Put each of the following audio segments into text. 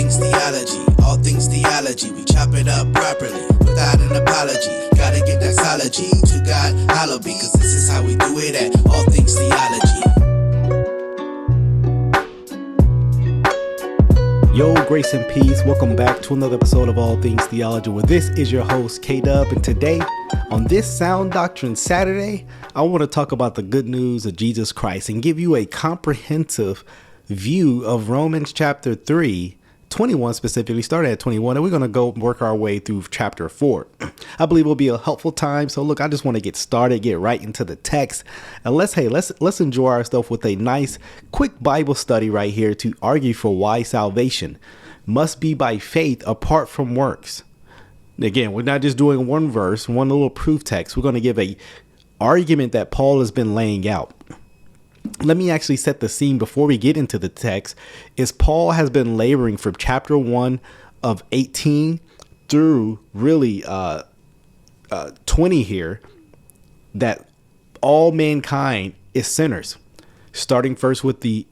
things theology, all things theology. We chop it up properly, without an apology. Gotta give that theology to God, hallowed be, cause this is how we do it at All Things Theology. Yo, grace and peace. Welcome back to another episode of All Things Theology, where this is your host, K-Dub. And today, on this Sound Doctrine Saturday, I want to talk about the good news of Jesus Christ and give you a comprehensive view of Romans chapter 3, 21 specifically, starting at 21, and we're going to go work our way through chapter 4. I believe it will be a helpful time. So look, I just want to get started, get right into the text, and let's enjoy ourselves with a nice quick Bible study right here to argue for why salvation must be by faith apart from works. Again, we're not just doing one verse, one little proof text. We're going to give a argument that Paul has been laying out. Let me actually set the scene before we get into the text. Is Paul has been laboring from chapter 1 of 18 through really 20 here, that all mankind is sinners, starting first with the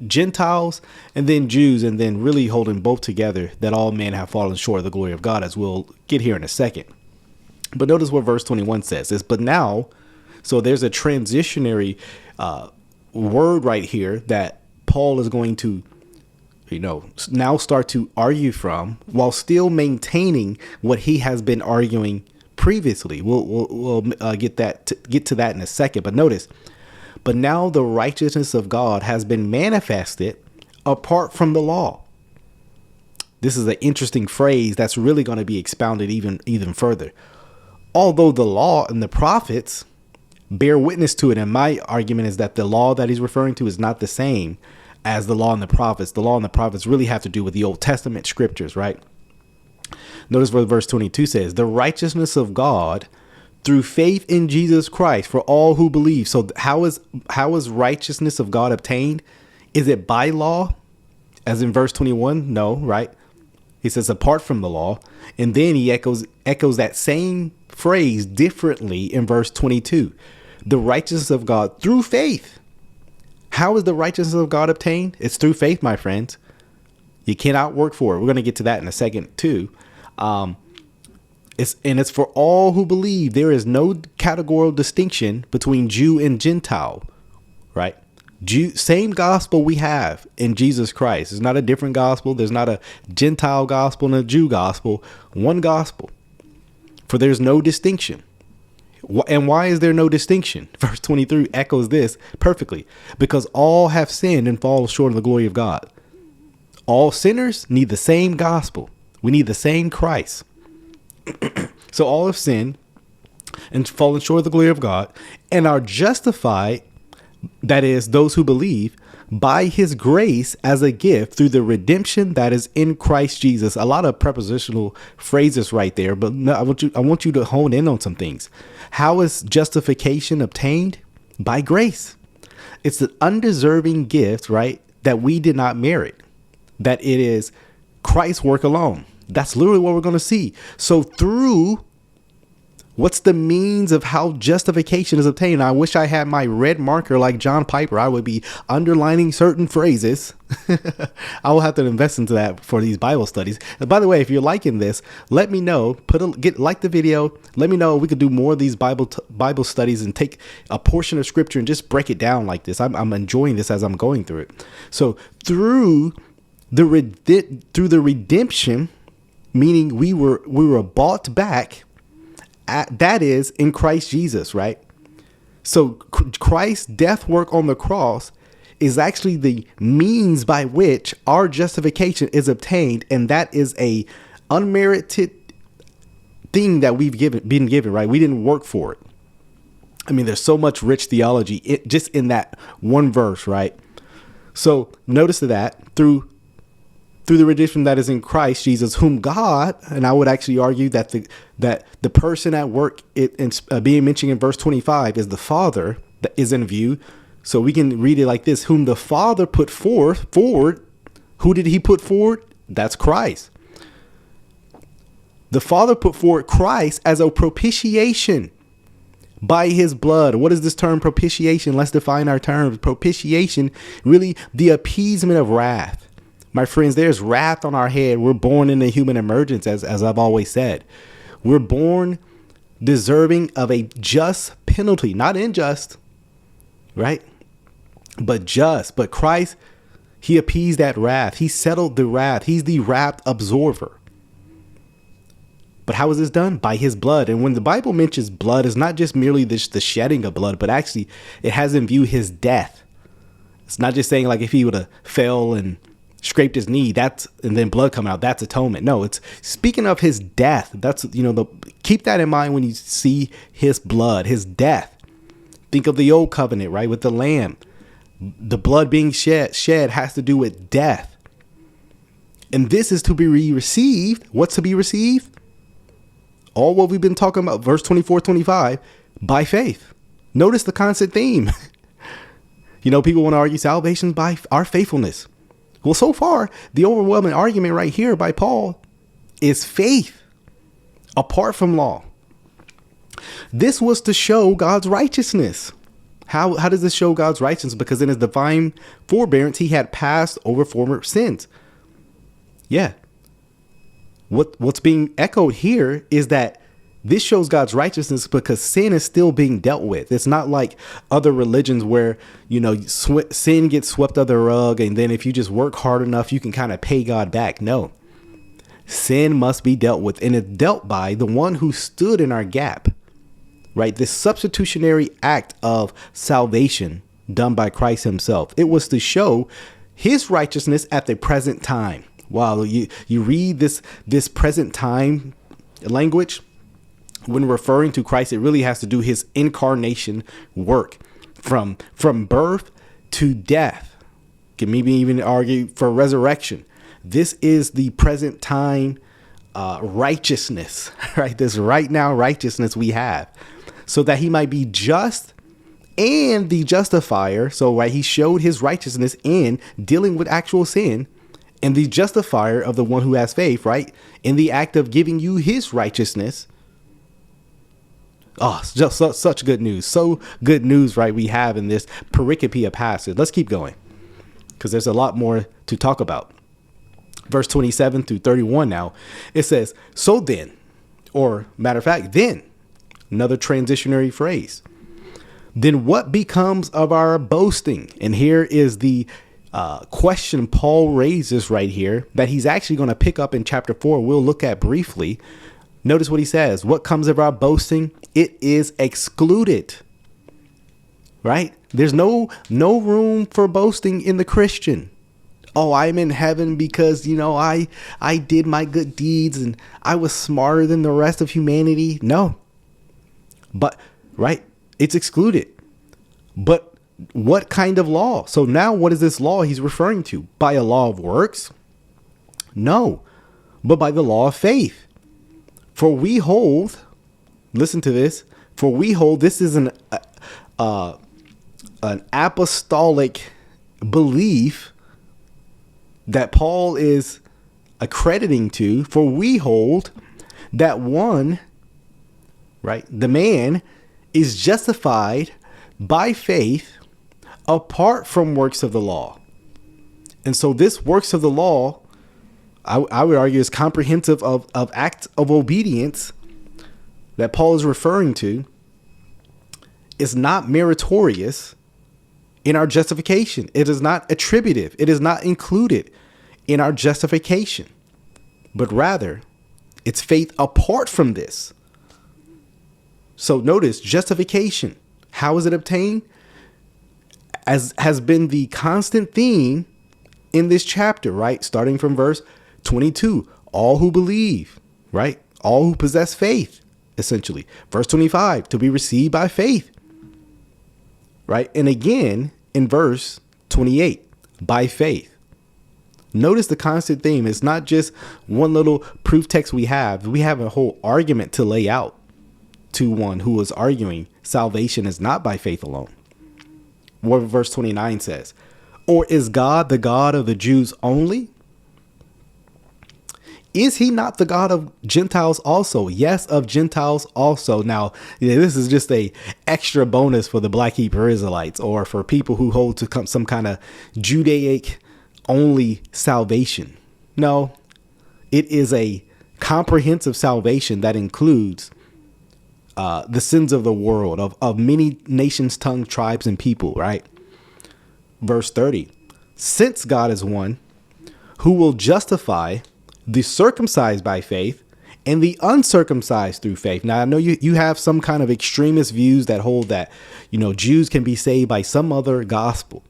Gentiles and then Jews, and then really holding both together, that all men have fallen short of the glory of God, as we'll get here in a second. But notice what verse 21 says is, but now, so there's a transitionary word right here that Paul is going to, now start to argue from, while still maintaining what he has been arguing previously. We'll get to that in a second. But notice, but now the righteousness of God has been manifested apart from the law. This is an interesting phrase that's really going to be expounded even further. Although the law and the prophets bear witness to it, and my argument is that the law that he's referring to is not the same as the law and the prophets. The law and the prophets really have to do with the Old Testament scriptures, right? Notice what verse 22 says, the righteousness of God through faith in Jesus Christ for all who believe. So how is righteousness of God obtained? Is it by law, as in verse 21? No, right? He says apart from the law. And then he echoes that same phrase differently in verse 22. The righteousness of God through faith. How is the righteousness of God obtained? It's through faith, my friends. You cannot work for it. We're going to get to that in a second too. It's for all who believe. There is no categorical distinction between Jew and Gentile, right? Same gospel we have in Jesus Christ. It's not a different gospel. There's not a Gentile gospel and a Jew gospel. One gospel. For there's no distinction. And why is there no distinction? Verse 23 echoes this perfectly. Because all have sinned and fall short of the glory of God. All sinners need the same gospel. We need the same Christ. So all have sinned and fallen short of the glory of God and are justified, that is, those who believe, by his grace as a gift through the redemption that is in Christ Jesus. A lot of prepositional phrases right there, but no, I want you to hone in on some things. How is justification obtained? By grace. It's an undeserving gift, right? That we did not merit, that it is Christ's work alone. That's literally what we're going to see. So through, what's the means of how justification is obtained? I wish I had my red marker like John Piper. I would be underlining certain phrases. I will have to invest into that for these Bible studies. And by the way, if you're liking this, let me know. Like the video. Let me know. We could do more of these Bible studies and take a portion of scripture and just break it down like this. I'm enjoying this as I'm going through it. So through the redemption, meaning we were bought back. That is in Christ Jesus, right? So Christ's death work on the cross is actually the means by which our justification is obtained. And that is a unmerited thing that we've been given, right? We didn't work for it. I mean, there's so much rich theology just in that one verse, right? So notice that through the redemption that is in Christ Jesus, whom God, and I would actually argue that the person at work being mentioned in verse 25 is the Father that is in view. So we can read it like this: whom the Father put forward. Who did he put forward? That's Christ. The Father put forward Christ as a propitiation by his blood. What is this term propitiation? Let's define our terms. Propitiation, really the appeasement of wrath. My friends, there's wrath on our head. We're born in the human emergence, as I've always said. We're born deserving of a just penalty, not unjust, right? But just. But Christ, he appeased that wrath. He settled the wrath. He's the wrath absorber. But how is this done? By his blood. And when the Bible mentions blood, it's not just merely the shedding of blood, but actually it has in view his death. It's not just saying like if he would have fell and scraped his knee, and then blood come out, that's atonement. No, it's speaking of his death. That's, keep that in mind when you see his blood, his death. Think of the old covenant, right? With the lamb, the blood being shed has to do with death. And this is to be received. What's to be received? All what we've been talking about, verse 24, 25, by faith. Notice the constant theme. People want to argue salvation by our faithfulness. Well, so far, the overwhelming argument right here by Paul is faith apart from law. This was to show God's righteousness. How does this show God's righteousness? Because in his divine forbearance, he had passed over former sins. Yeah. What's being echoed here is that this shows God's righteousness because sin is still being dealt with. It's not like other religions where, sin gets swept under the rug. And then if you just work hard enough, you can kind of pay God back. No, sin must be dealt with, and it's dealt by the one who stood in our gap, right? This substitutionary act of salvation done by Christ himself. It was to show his righteousness at the present time. Wow. You read this present time language when referring to Christ, it really has to do his incarnation work from birth to death. Can maybe even argue for resurrection. This is the present time righteousness, right? This right now righteousness we have, so that he might be just and the justifier. So, right, he showed his righteousness in dealing with actual sin, and the justifier of the one who has faith, right? In the act of giving you his righteousness. Oh, just such good news. So good news, right? We have in this pericope passage. Let's keep going because there's a lot more to talk about. Verse 27 through 31 now, it says, so then, or matter of fact, then, another transitionary phrase. Then what becomes of our boasting? And here is the question Paul raises right here that he's actually going to pick up in chapter 4. We'll look at briefly. Notice what he says. What comes of our boasting? It is excluded. Right? There's no room for boasting in the Christian. Oh, I'm in heaven because, I did my good deeds and I was smarter than the rest of humanity. No. But, right, it's excluded. But what kind of law? So now what is this law he's referring to? By a law of works? No, but by the law of faith. For we hold, listen to this, for we hold, this is an apostolic belief that Paul is accrediting to, for we hold that one, right, the man is justified by faith apart from works of the law. And so this works of the law, I would argue, is comprehensive of acts of obedience that Paul is referring to, is not meritorious in our justification. It is not attributive. It is not included in our justification, but rather it's faith apart from this. So notice justification. How is it obtained? As has been the constant theme in this chapter, right? Starting from verse 22, all who believe, right? All who possess faith, essentially. Verse 25, to be received by faith, right? And again, in verse 28, by faith. Notice the constant theme. It's not just one little proof text we have. We have a whole argument to lay out to one who is arguing salvation is not by faith alone. What verse 29 says, or is God the God of the Jews only? Is he not the God of Gentiles also? Yes, of Gentiles also. Now, this is just a extra bonus for the Black Hebrew Israelites or for people who hold to some kind of Judaic only salvation. No, it is a comprehensive salvation that includes the sins of the world, of many nations, tongues, tribes, and people, right? Verse 30, since God is one who will justify the circumcised by faith and the uncircumcised through faith. Now, I know you have some kind of extremist views that hold that, Jews can be saved by some other gospel.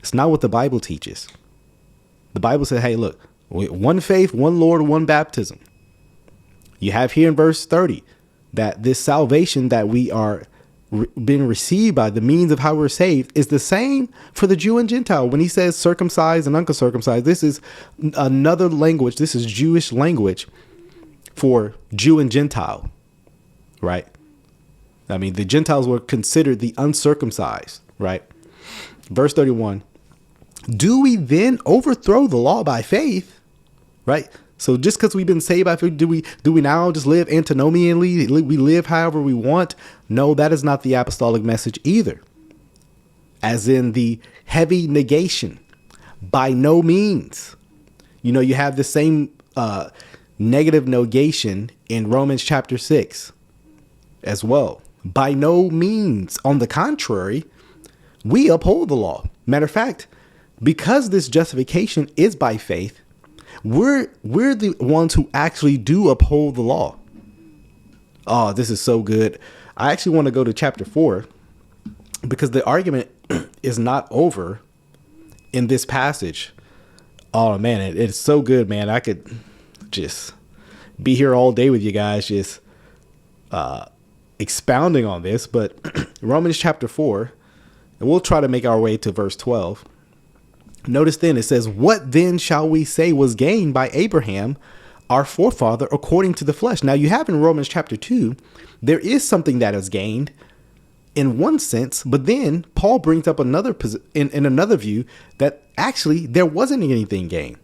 It's not what the Bible teaches. The Bible said, hey, look, one faith, one Lord, one baptism. You have here in verse 30 that this salvation that we are being received by, the means of how we're saved, is the same for the Jew and Gentile. When he says circumcised and uncircumcised, this is another language. This is Jewish language for Jew and Gentile, right? I mean, the Gentiles were considered the uncircumcised, right? Verse 31, do we then overthrow the law by faith, right? So just because we've been saved by faith, do we now just live antinomially? We live however we want? No, that is not the apostolic message either. As in the heavy negation, by no means. You have the same negative negation in Romans chapter 6 as well. By no means. On the contrary, we uphold the law. Matter of fact, because this justification is by faith, we're the ones who actually do uphold the law. Oh, this is so good. I actually want to go to chapter 4 because the argument is not over in this passage. Oh man, it's so good, man. I could just be here all day with you guys, just expounding on this. But Romans chapter 4, and we'll try to make our way to verse 12. Notice then it says, what then shall we say was gained by Abraham, our forefather, according to the flesh? Now you have in Romans chapter 2, there is something that is gained in one sense, but then Paul brings up another in another view that actually there wasn't anything gained.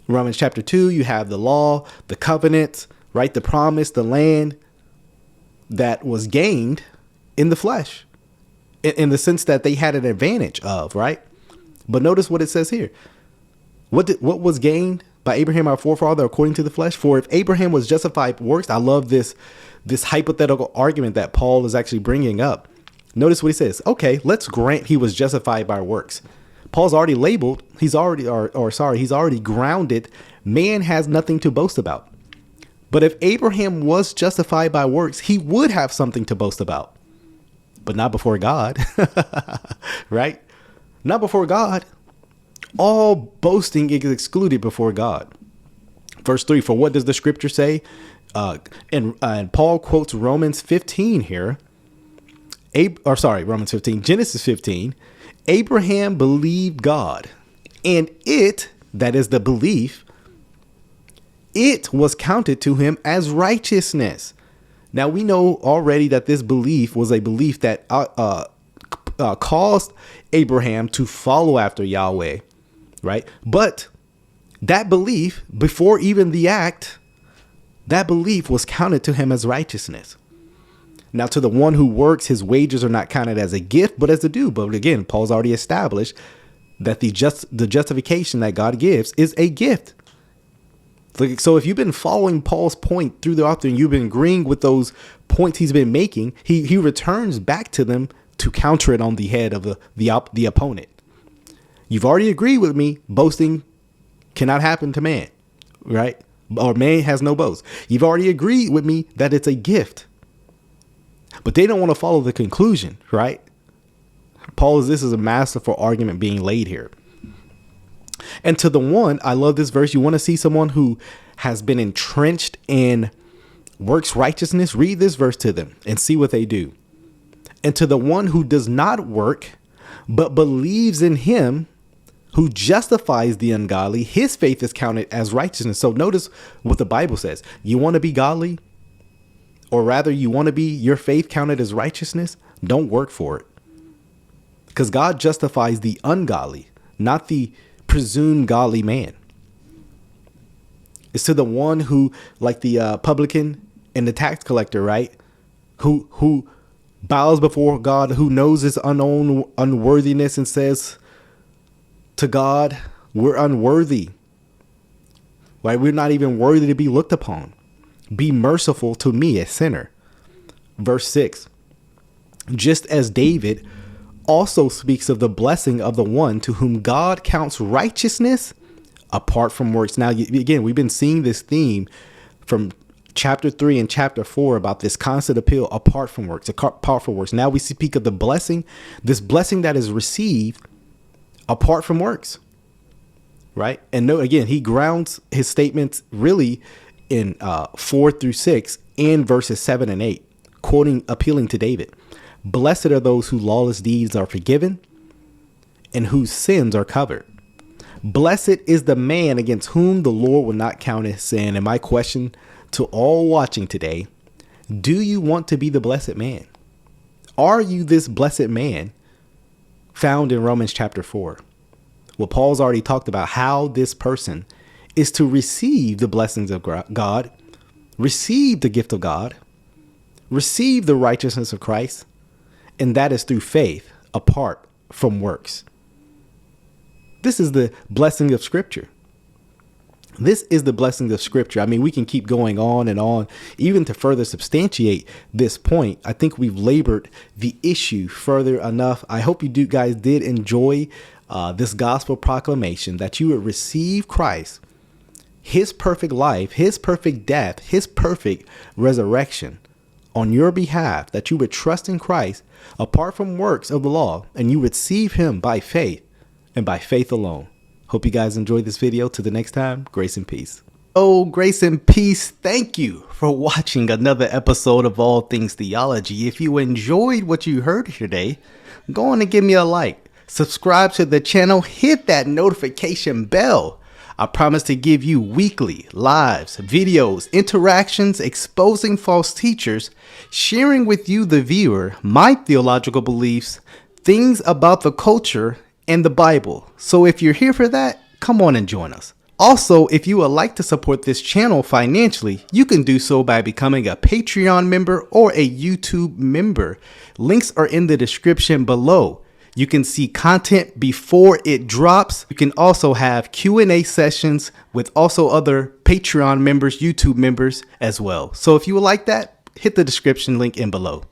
Romans chapter 2, you have the law, the covenant, right? The promise, the land that was gained in the flesh in the sense that they had an advantage of, right? But notice what it says here. What was gained by Abraham, our forefather, according to the flesh? For if Abraham was justified by works, I love this hypothetical argument that Paul is actually bringing up. Notice what he says. Okay, let's grant he was justified by works. Paul's already labeled. He's already grounded. Man has nothing to boast about. But if Abraham was justified by works, he would have something to boast about, but not before God, right? Not before God. All boasting is excluded before God. Verse 3, for what does the scripture say? And Paul quotes Romans 15 here. Romans 15, Genesis 15. Abraham believed God, and it, that is the belief, it was counted to him as righteousness. Now we know already that this belief was a belief that caused Abraham to follow after Yahweh, right? But that belief, before even the act, that belief was counted to him as righteousness. Now, to the one who works, his wages are not counted as a gift, but as a due. But again, Paul's already established that the justification that God gives is a gift. So if you've been following Paul's point through the author and you've been agreeing with those points he's been making, he returns back to them to counter it on the head of the opponent. You've already agreed with me. Boasting cannot happen to man, right? Or man has no boast. You've already agreed with me that it's a gift. But they don't want to follow the conclusion, right? This is a masterful argument being laid here. And to the one, I love this verse. You want to see someone who has been entrenched in works righteousness? Read this verse to them and see what they do. And to the one who does not work, but believes in him who justifies the ungodly, his faith is counted as righteousness. So notice what the Bible says. You want to be godly? Or rather, you want to be your faith counted as righteousness? Don't work for it. Because God justifies the ungodly, not the presumed godly man. It's to the one who, like the publican and the tax collector, right? Who bows before God, who knows his unknown unworthiness and says to God, We're unworthy. Right? We're not even worthy to be looked upon. Be merciful to me, a sinner. Verse 6. Just as David also speaks of the blessing of the one to whom God counts righteousness apart from works. Now, again, we've been seeing this theme from chapter 3 and chapter 4 about this constant appeal apart from works, apart from works. Now we speak of the blessing, this blessing that is received apart from works. Right. And no, again, he grounds his statements really in 4 through 6 and verses 7 and 8, appealing to David. Blessed are those whose lawless deeds are forgiven and whose sins are covered. Blessed is the man against whom the Lord will not count his sin. And my question to all watching today, do you want to be the blessed man? Are you this blessed man found in Romans chapter 4? Well, Paul's already talked about how this person is to receive the blessings of God, receive the gift of God, receive the righteousness of Christ, and that is through faith apart from works. This is the blessing of Scripture. This is the blessing of Scripture. I mean, we can keep going on, even to further substantiate this point. I think we've labored the issue further enough. I hope you guys did enjoy this gospel proclamation, that you would receive Christ, his perfect life, his perfect death, his perfect resurrection on your behalf, that you would trust in Christ apart from works of the law, and you receive him by faith and by faith alone. Hope you guys enjoyed this video. Till the next time, grace and peace. Oh, grace and peace. Thank you for watching another episode of All Things Theology. If you enjoyed what you heard today, go on and give me a like. Subscribe to the channel. Hit that notification bell. I promise to give you weekly lives, videos, interactions, exposing false teachers, sharing with you, the viewer, my theological beliefs, things about the culture, and the Bible. So if you're here for that, come on and join us. Also, if you would like to support this channel financially, you can do so by becoming a Patreon member or a YouTube member. Links are in the description below. You can see content before it drops. You can also have Q&A sessions with also other Patreon members, YouTube members as well. So if you would like that, hit the description link in below.